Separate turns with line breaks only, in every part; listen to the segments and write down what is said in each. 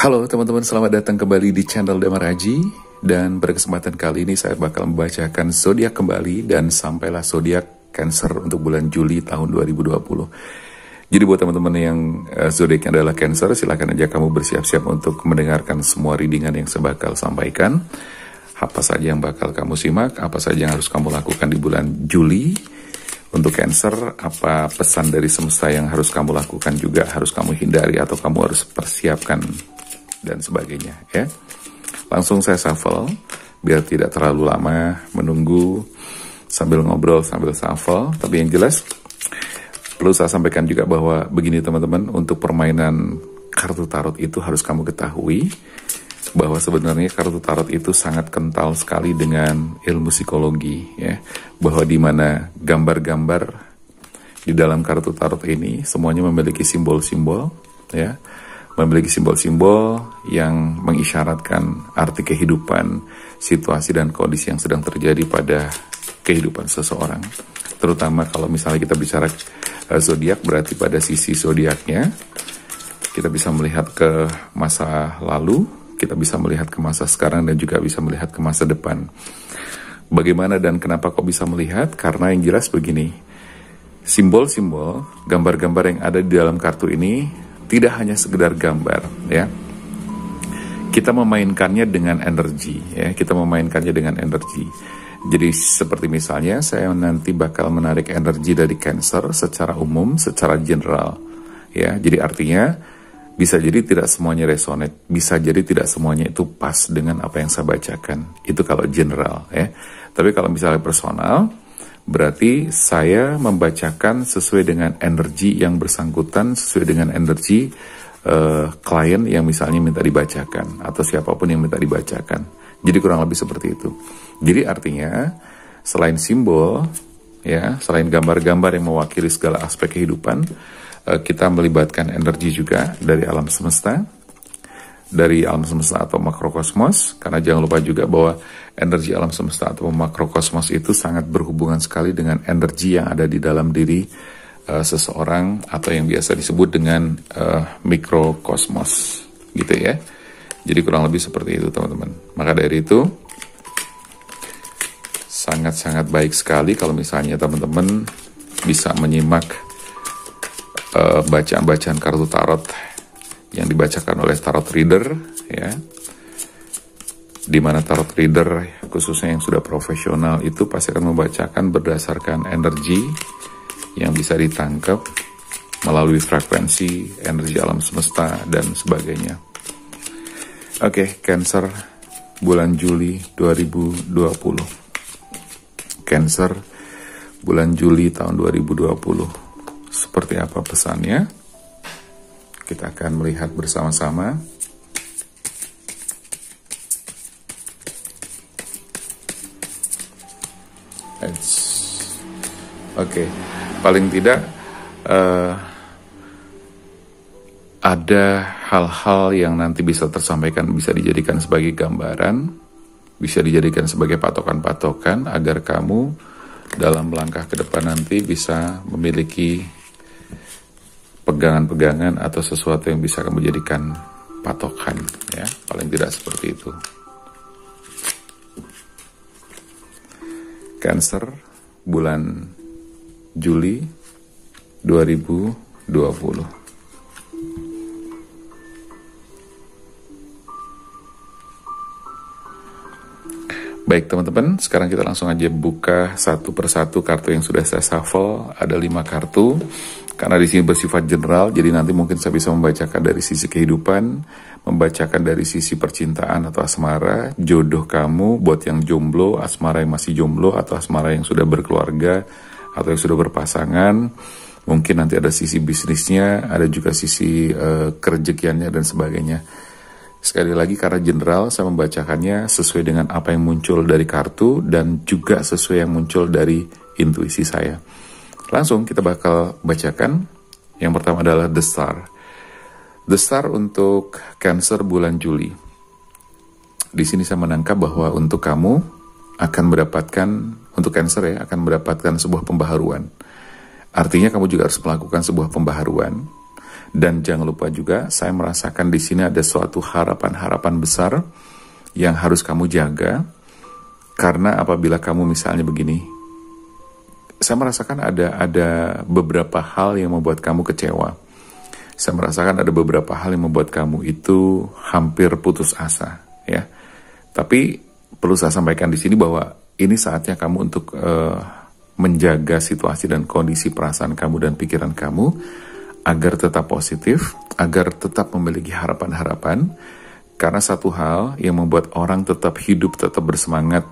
Halo teman-teman, selamat datang kembali di channel Damar Haji. Dan pada kesempatan kali ini saya bakal membacakan zodiak kembali dan sampailah zodiak Cancer untuk bulan Juli tahun 2020. Jadi buat teman-teman yang zodiaknya adalah Cancer, silakan aja kamu bersiap-siap untuk mendengarkan semua readingan yang saya bakal sampaikan. Apa saja yang bakal kamu simak, apa saja yang harus kamu lakukan di bulan Juli. Untuk Cancer, apa pesan dari semesta yang harus kamu lakukan juga harus kamu hindari atau kamu harus persiapkan dan sebagainya ya. Langsung saya shuffle biar tidak terlalu lama menunggu sambil ngobrol sambil shuffle. Tapi yang jelas perlu saya sampaikan juga bahwa begini teman-teman, untuk permainan kartu tarot itu harus kamu ketahui bahwa sebenarnya kartu tarot itu sangat kental sekali dengan ilmu psikologi ya, bahwa di mana gambar-gambar di dalam kartu tarot ini semuanya memiliki simbol-simbol ya, memiliki simbol-simbol yang mengisyaratkan arti kehidupan, situasi dan kondisi yang sedang terjadi pada kehidupan seseorang. Terutama kalau misalnya kita bicara zodiak, berarti pada sisi zodiaknya kita bisa melihat ke masa lalu, kita bisa melihat ke masa sekarang dan juga bisa melihat ke masa depan. Bagaimana dan kenapa kok bisa melihat? Karena yang jelas begini, simbol-simbol, gambar-gambar yang ada di dalam kartu ini tidak hanya sekedar gambar ya. Kita memainkannya dengan energi ya, kita memainkannya dengan energi. Jadi seperti misalnya saya nanti bakal menarik energi dari Cancer secara umum, secara general ya. Jadi artinya bisa jadi tidak semuanya resonate, bisa jadi tidak semuanya itu pas dengan apa yang saya bacakan. Itu kalau general ya. Tapi kalau misalnya personal, berarti saya membacakan sesuai dengan energi yang bersangkutan, sesuai dengan energi klien yang misalnya minta dibacakan, atau siapapun yang minta dibacakan. Jadi kurang lebih seperti itu. Jadi artinya selain simbol, ya, selain gambar-gambar yang mewakili segala aspek kehidupan, kita melibatkan energi juga dari alam semesta, atau makrokosmos, karena jangan lupa juga bahwa energi alam semesta atau makrokosmos itu sangat berhubungan sekali dengan energi yang ada di dalam diri seseorang, atau yang biasa disebut dengan mikrokosmos gitu ya. Jadi kurang lebih seperti itu teman-teman. Maka dari itu sangat-sangat baik sekali kalau misalnya teman-teman bisa menyimak bacaan-bacaan kartu tarot yang dibacakan oleh tarot reader ya, di mana tarot reader khususnya yang sudah profesional itu pasti akan membacakan berdasarkan energi yang bisa ditangkap melalui frekuensi energi alam semesta dan sebagainya. Oke, Cancer bulan Juli 2020. Cancer bulan Juli tahun 2020. Seperti apa pesannya? Kita akan melihat bersama-sama. Oke, paling tidak ada hal-hal yang nanti bisa tersampaikan, bisa dijadikan sebagai gambaran, bisa dijadikan sebagai patokan-patokan agar kamu dalam langkah ke depan nanti bisa memiliki pegangan-pegangan atau sesuatu yang bisa kamu jadikan patokan ya, paling tidak seperti itu. Cancer bulan Juli 2020. Baik teman-teman, sekarang kita langsung aja buka satu persatu kartu yang sudah saya shuffle. Ada 5 kartu. Karena di sini bersifat general, jadi nanti mungkin saya bisa membacakan dari sisi kehidupan, membacakan dari sisi percintaan atau asmara, jodoh kamu buat yang jomblo, asmara yang masih jomblo, atau asmara yang sudah berkeluarga, atau yang sudah berpasangan. Mungkin nanti ada sisi bisnisnya, ada juga sisi kerejekiannya dan sebagainya. Sekali lagi karena general, saya membacakannya sesuai dengan apa yang muncul dari kartu dan juga sesuai yang muncul dari intuisi saya. Langsung kita bakal bacakan. Yang pertama adalah The Star. The Star untuk Cancer bulan Juli. Di sini saya menangkap bahwa untuk kamu akan mendapatkan, untuk Cancer ya, akan mendapatkan sebuah pembaharuan. Artinya kamu juga harus melakukan sebuah pembaharuan. Dan jangan lupa juga, saya merasakan di sini ada suatu harapan-harapan besar yang harus kamu jaga. Karena apabila kamu misalnya begini, saya merasakan ada beberapa hal yang membuat kamu kecewa. Saya merasakan ada beberapa hal yang membuat kamu itu hampir putus asa, ya. Tapi perlu saya sampaikan di sini bahwa ini saatnya kamu untuk menjaga situasi dan kondisi perasaan kamu dan pikiran kamu agar tetap positif, agar tetap memiliki harapan-harapan. Karena satu hal yang membuat orang tetap hidup, tetap bersemangat,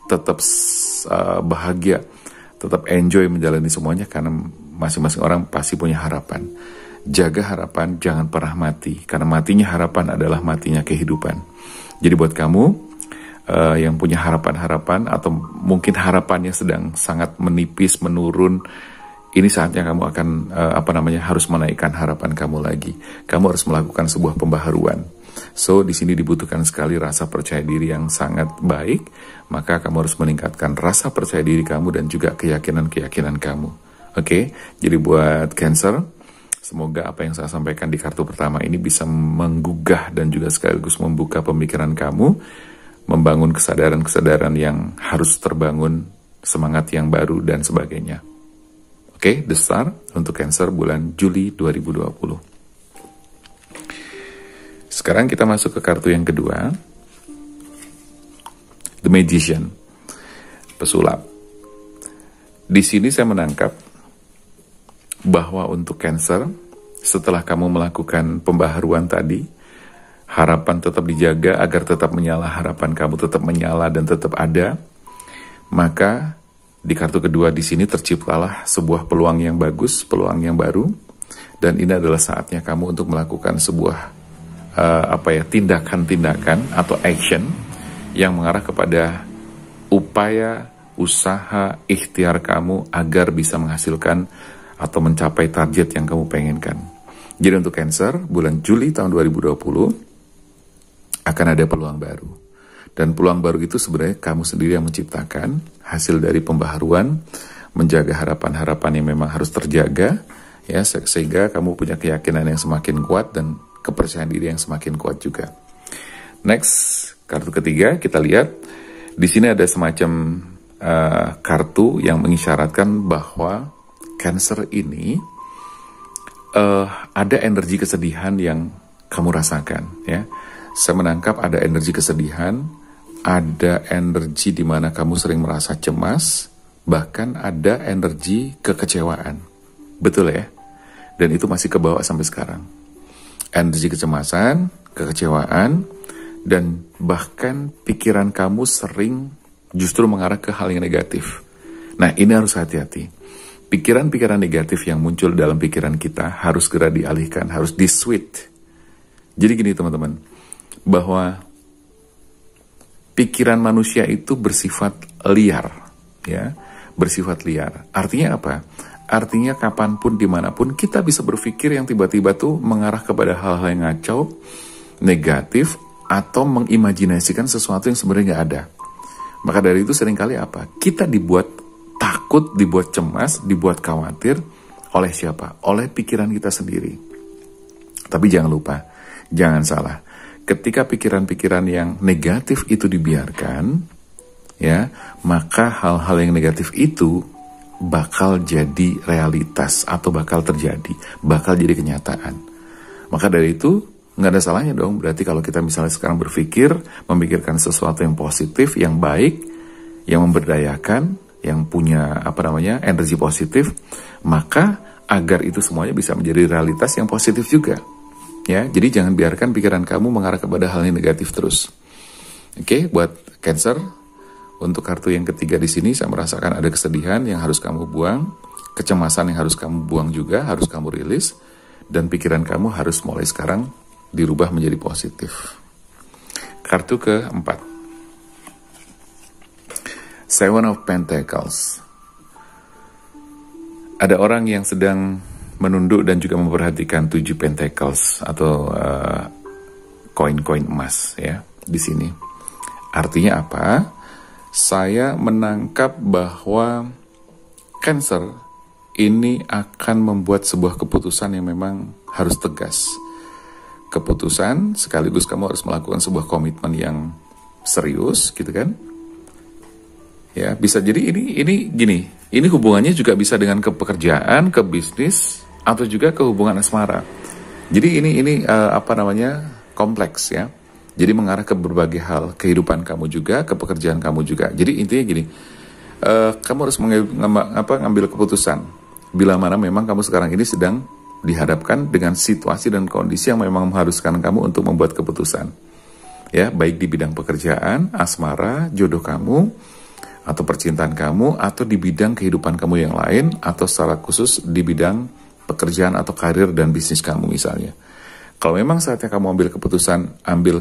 tetap bahagia, tetap enjoy menjalani semuanya, karena masing-masing orang pasti punya harapan. Jaga harapan, jangan pernah mati, karena matinya harapan adalah matinya kehidupan. Jadi buat kamu yang punya harapan-harapan, atau mungkin harapannya sedang sangat menipis, menurun, ini saatnya kamu akan harus menaikkan harapan kamu lagi. Kamu harus melakukan sebuah pembaharuan. So, di sini dibutuhkan sekali rasa percaya diri yang sangat baik. Maka kamu harus meningkatkan rasa percaya diri kamu dan juga keyakinan-keyakinan kamu. Oke? Jadi buat Cancer, semoga apa yang saya sampaikan di kartu pertama ini bisa menggugah dan juga sekaligus membuka pemikiran kamu, membangun kesadaran-kesadaran yang harus terbangun, semangat yang baru, dan sebagainya. Oke, The Star untuk Cancer bulan Juli 2020. Sekarang kita masuk ke kartu yang kedua, The Magician, pesulap. Di sini saya menangkap bahwa untuk Cancer, setelah kamu melakukan pembaharuan tadi, harapan tetap dijaga agar tetap menyala, harapan kamu tetap menyala dan tetap ada, maka di kartu kedua di sini terciptalah sebuah peluang yang bagus, peluang yang baru, dan ini adalah saatnya kamu untuk melakukan sebuah tindakan-tindakan atau action yang mengarah kepada upaya, usaha, ikhtiar kamu agar bisa menghasilkan atau mencapai target yang kamu pengenkan. Jadi untuk Cancer, bulan Juli tahun 2020 akan ada peluang baru. Dan peluang baru itu sebenarnya kamu sendiri yang menciptakan, hasil dari pembaharuan, menjaga harapan-harapan yang memang harus terjaga, ya, sehingga kamu punya keyakinan yang semakin kuat dan kepercayaan diri yang semakin kuat juga. Next, kartu ketiga kita lihat di sini ada semacam kartu yang mengisyaratkan bahwa Cancer ini ada energi kesedihan yang kamu rasakan, ya. Saya menangkap ada energi kesedihan, ada energi di mana kamu sering merasa cemas, bahkan ada energi kekecewaan. Betul ya? Dan itu masih kebawa sampai sekarang. Energi kecemasan, kekecewaan, dan bahkan pikiran kamu sering justru mengarah ke hal yang negatif. Nah, ini harus hati-hati. Pikiran-pikiran negatif yang muncul dalam pikiran kita harus segera dialihkan, harus di-switch. Jadi gini teman-teman, bahwa pikiran manusia itu bersifat liar, ya, bersifat liar. Artinya apa? Artinya kapanpun, dimanapun, kita bisa berpikir yang tiba-tiba tuh mengarah kepada hal-hal yang ngacau, negatif, atau mengimajinasikan sesuatu yang sebenarnya nggak ada. Maka dari itu seringkali apa? Kita dibuat takut, dibuat cemas, dibuat khawatir oleh siapa? Oleh pikiran kita sendiri. Tapi jangan lupa, jangan salah. Ketika pikiran-pikiran yang negatif itu dibiarkan, ya, maka hal-hal yang negatif itu bakal jadi realitas atau bakal terjadi, bakal jadi kenyataan. Maka dari itu nggak ada salahnya dong berarti kalau kita misalnya sekarang berpikir, memikirkan sesuatu yang positif, yang baik, yang memberdayakan, yang punya energi positif, maka agar itu semuanya bisa menjadi realitas yang positif juga. Ya, jadi jangan biarkan pikiran kamu mengarah kepada hal yang negatif terus. Oke, buat Cancer, untuk kartu yang ketiga di sini saya merasakan ada kesedihan yang harus kamu buang, kecemasan yang harus kamu buang juga, harus kamu rilis, dan pikiran kamu harus mulai sekarang dirubah menjadi positif. Kartu keempat, Seven of Pentacles. Ada orang yang sedang menunduk dan juga memperhatikan 7 Pentacles atau koin-koin emas, ya, di sini. Artinya apa? Saya menangkap bahwa Cancer ini akan membuat sebuah keputusan yang memang harus tegas. Keputusan sekaligus kamu harus melakukan sebuah komitmen yang serius, gitu kan? Ya, bisa jadi ini gini. Ini hubungannya juga bisa dengan ke pekerjaan, ke bisnis, atau juga ke hubungan asmara. Jadi ini kompleks ya. Jadi mengarah ke berbagai hal, kehidupan kamu juga, ke pekerjaan kamu juga. Jadi intinya gini, kamu harus ngambil keputusan. Bila mana memang kamu sekarang ini sedang dihadapkan dengan situasi dan kondisi yang memang mengharuskan kamu untuk membuat keputusan. Ya, baik di bidang pekerjaan, asmara, jodoh kamu, atau percintaan kamu, atau di bidang kehidupan kamu yang lain, atau secara khusus di bidang pekerjaan atau karir dan bisnis kamu misalnya. Kalau memang saatnya kamu ambil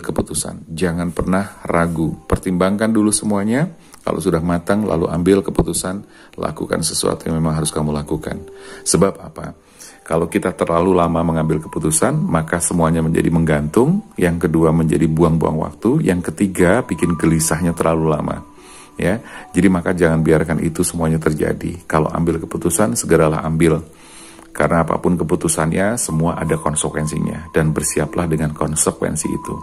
keputusan. Jangan pernah ragu. Pertimbangkan dulu semuanya. Kalau sudah matang, lalu ambil keputusan. Lakukan sesuatu yang memang harus kamu lakukan. Sebab apa? Kalau kita terlalu lama mengambil keputusan, maka semuanya menjadi menggantung. Yang kedua menjadi buang-buang waktu. Yang ketiga bikin gelisahnya terlalu lama. Ya, jadi maka jangan biarkan itu semuanya terjadi. Kalau ambil keputusan, segeralah ambil. Karena apapun keputusannya, semua ada konsekuensinya. Dan bersiaplah dengan konsekuensi itu.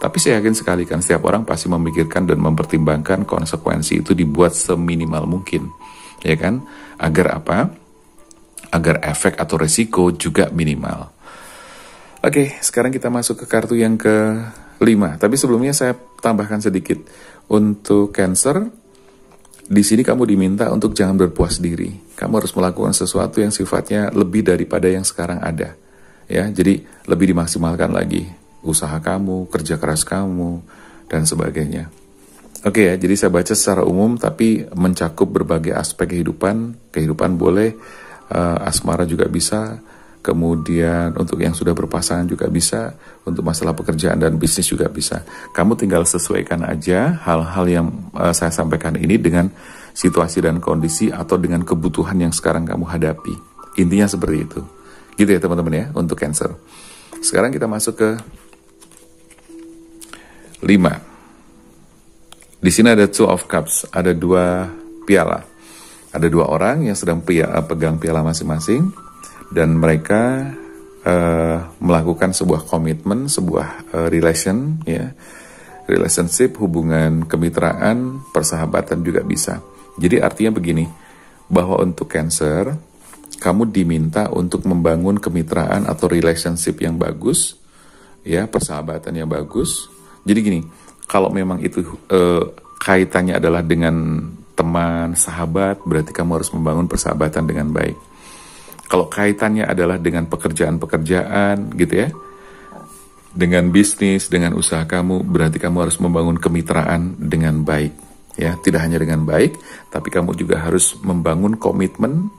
Tapi saya yakin sekali kan, setiap orang pasti memikirkan dan mempertimbangkan konsekuensi itu dibuat seminimal mungkin. Ya kan? Agar apa? Agar efek atau resiko juga minimal. Oke, sekarang kita masuk ke kartu yang ke-5. Tapi sebelumnya saya tambahkan sedikit. Untuk Cancer, di sini kamu diminta untuk jangan berpuas diri. Kamu harus melakukan sesuatu yang sifatnya lebih daripada yang sekarang ada. Ya, jadi lebih dimaksimalkan lagi usaha kamu, kerja keras kamu, dan sebagainya. Oke ya, jadi saya baca secara umum tapi mencakup berbagai aspek kehidupan. Kehidupan boleh, asmara juga bisa. Kemudian untuk yang sudah berpasangan juga bisa, untuk masalah pekerjaan dan bisnis juga bisa. Kamu tinggal sesuaikan aja hal-hal yang saya sampaikan ini dengan situasi dan kondisi atau dengan kebutuhan yang sekarang kamu hadapi. Intinya seperti itu. Gitu ya teman-teman ya, untuk Cancer. Sekarang kita masuk ke 5. Di sini ada Two of Cups, ada 2 piala. Ada 2 orang yang sedang pegang piala masing-masing. Dan mereka melakukan sebuah komitmen, sebuah relationship, hubungan kemitraan, persahabatan juga bisa. Jadi artinya begini, bahwa untuk Cancer, kamu diminta untuk membangun kemitraan atau relationship yang bagus, ya, persahabatan yang bagus. Jadi gini, kalau memang itu kaitannya adalah dengan teman, sahabat, berarti kamu harus membangun persahabatan dengan baik. Kalau kaitannya adalah dengan pekerjaan-pekerjaan gitu ya, dengan bisnis, dengan usaha kamu, berarti kamu harus membangun kemitraan dengan baik. Ya, tidak hanya dengan baik, tapi kamu juga harus membangun komitmen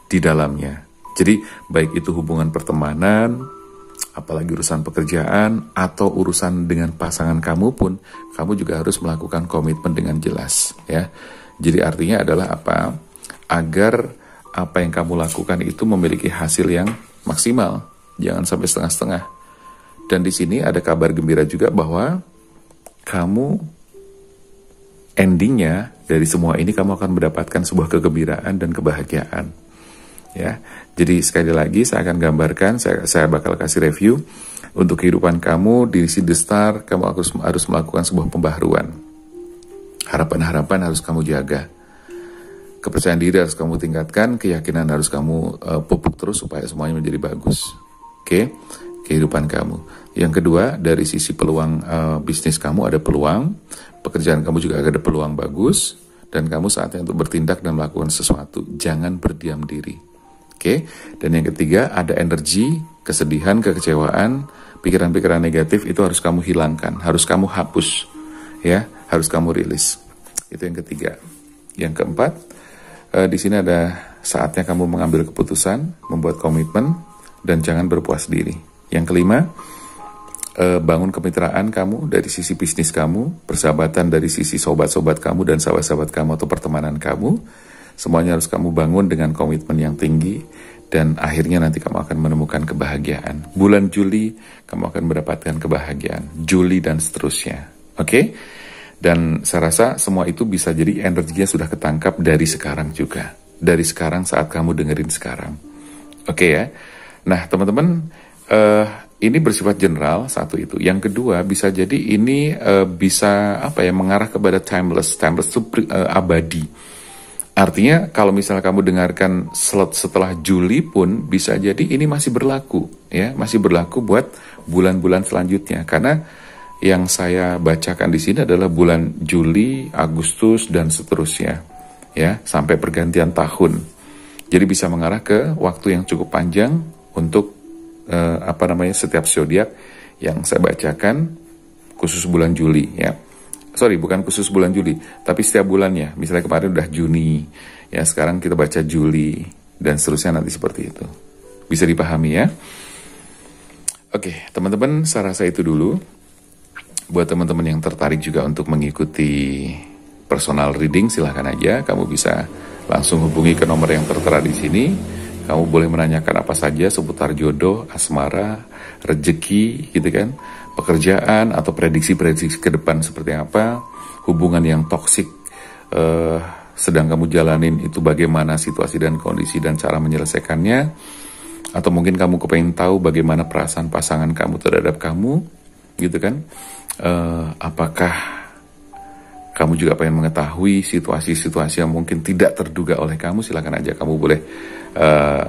di dalamnya. Jadi baik itu hubungan pertemanan, apalagi urusan pekerjaan, atau urusan dengan pasangan kamu pun, kamu juga harus melakukan komitmen dengan jelas. Ya, jadi artinya adalah apa? Agar apa yang kamu lakukan itu memiliki hasil yang maksimal, jangan sampai setengah-setengah. Dan di sini ada kabar gembira juga bahwa kamu endingnya dari semua ini kamu akan mendapatkan sebuah kegembiraan dan kebahagiaan. Ya, jadi sekali lagi saya akan gambarkan, saya bakal kasih review untuk kehidupan kamu di The Star. Kamu harus melakukan sebuah pembaharuan. Harapan-harapan harus kamu jaga. Kepercayaan diri harus kamu tingkatkan, keyakinan harus kamu pupuk terus supaya semuanya menjadi bagus. Oke, kehidupan kamu. Yang kedua, dari sisi peluang bisnis kamu ada peluang, pekerjaan kamu juga ada peluang bagus, dan kamu saatnya untuk bertindak dan melakukan sesuatu. Jangan berdiam diri. Oke, dan yang ketiga ada energi, kesedihan, kekecewaan, pikiran-pikiran negatif itu harus kamu hilangkan, harus kamu hapus, ya, harus kamu rilis. Itu yang ketiga. Yang keempat, di sini ada saatnya kamu mengambil keputusan, membuat komitmen, dan jangan berpuas diri. Yang kelima, bangun kemitraan kamu dari sisi bisnis kamu, persahabatan dari sisi sobat-sobat kamu dan sahabat-sahabat kamu atau pertemanan kamu. Semuanya harus kamu bangun dengan komitmen yang tinggi, dan akhirnya nanti kamu akan menemukan kebahagiaan. Bulan Juli, kamu akan mendapatkan kebahagiaan. Juli dan seterusnya. Oke? Dan saya rasa semua itu bisa jadi energinya sudah ketangkap dari sekarang juga. dari sekarang saat kamu dengerin sekarang. Oke ya. Nah teman-teman, ini bersifat general, satu itu. Yang kedua, bisa jadi ini bisa mengarah kepada timeless. Timeless itu abadi. Artinya kalau misalnya kamu dengarkan slot setelah Juli pun bisa jadi ini masih berlaku, ya, masih berlaku buat bulan-bulan selanjutnya. Karena yang saya bacakan di sini adalah bulan Juli, Agustus dan seterusnya, ya, sampai pergantian tahun. Jadi bisa mengarah ke waktu yang cukup panjang untuk setiap zodiak yang saya bacakan khusus bulan Juli, ya. Sorry, bukan khusus bulan Juli, tapi setiap bulannya. Misalnya kemarin udah Juni, ya sekarang kita baca Juli, dan seterusnya nanti seperti itu. Bisa dipahami ya? Oke, teman-teman, saya rasa itu dulu. Buat teman-teman yang tertarik juga untuk mengikuti personal reading, silahkan aja. Kamu bisa langsung hubungi ke nomor yang tertera di sini. Kamu boleh menanyakan apa saja seputar jodoh, asmara, rezeki, gitu kan, pekerjaan, atau prediksi-prediksi ke depan seperti apa, hubungan yang toksik sedang kamu jalanin itu bagaimana situasi dan kondisi dan cara menyelesaikannya, atau mungkin kamu kepengen tahu bagaimana perasaan pasangan kamu terhadap kamu, gitu kan, apakah kamu juga pengen mengetahui situasi-situasi yang mungkin tidak terduga oleh kamu, silakan aja kamu boleh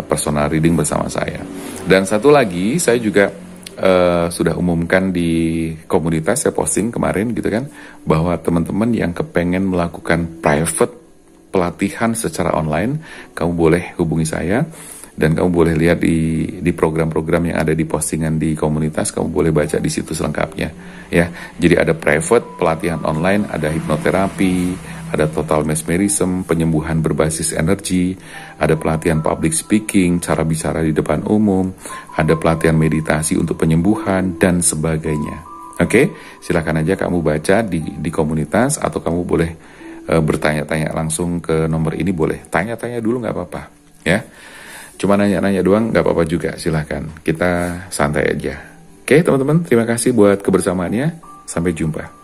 personal reading bersama saya. Dan satu lagi, saya juga sudah umumkan di komunitas, saya posting kemarin gitu kan, bahwa teman-teman yang kepengen melakukan private pelatihan secara online, kamu boleh hubungi saya. Dan kamu boleh lihat di program-program yang ada di postingan di komunitas, kamu boleh baca di situ selengkapnya, ya. Jadi ada private pelatihan online, ada hipnoterapi, ada total mesmerism, penyembuhan berbasis energi, ada pelatihan public speaking, cara bicara di depan umum, ada pelatihan meditasi untuk penyembuhan dan sebagainya. Oke, silakan aja kamu baca di komunitas, atau kamu boleh bertanya-tanya langsung ke nomor ini, boleh tanya-tanya dulu, nggak apa-apa, ya. Cuma nanya-nanya doang nggak apa-apa juga, silahkan. Kita santai aja. Oke teman-teman, terima kasih buat kebersamaannya. Sampai jumpa.